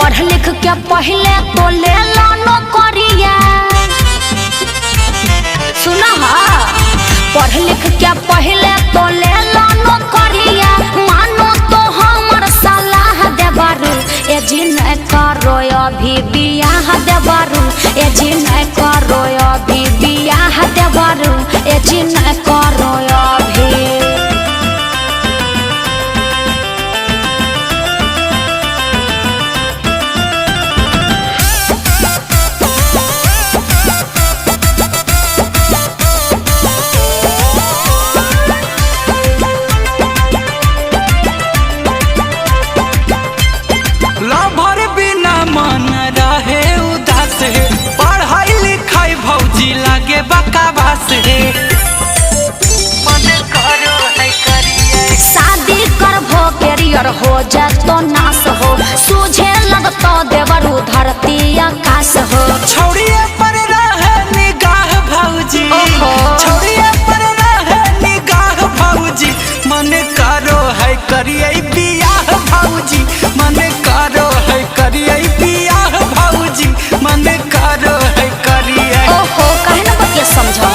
पढ़ लिख के पहले तो ले लो नौकरिया। सुना पढ़ लिख के पहले तो ले लो नौकरिया। मानो तो हमर सलाह देबारू ए जी नहीं करो अभी बियाह देबारू। ए जी नहीं करो अभी बियाह देबारू। ए जी नहीं करो अभी। लभर बिना मन रहे उदास है। पढ़ाई लिखाई भौजी लागे बकवास है। मन करो है करिए शादी करबो कैरियर हो जातो नाश हो। सूझे लगतो देवरू धरती आकाश हो। छौड़िए पर रहे निगाह भौजी। छौड़िए पर रहे निगाह भौजी। मन करो है करिए बियाह भौजी। मन करो है करिए बियाह भौजी। मन करो है करिए। ओहो काहे न बतिया समझा।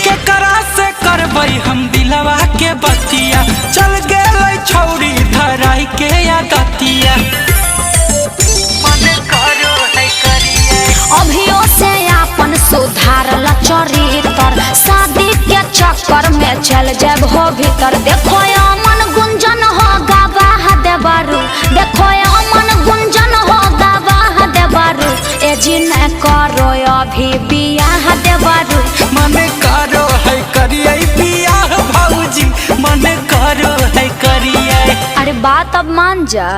केकरा से करबै हम दिलवा के बतिया। चल गेलै छौड़ी धराई के आदतिया। मन करो है करिए अभियो से अपन सुधारल चरित्र। शादी के चक्कर में चल जब हो भीतर। देखो अमन गुंजन हो गवाह देबारू। देखो अमन गुंजन हो गवाह देबारू। ए जी नहीं करो अभी बियाह देबारू। मन करो है करिए बियाह भौजी। मन करो है करिए। अरे बात अब मान जा।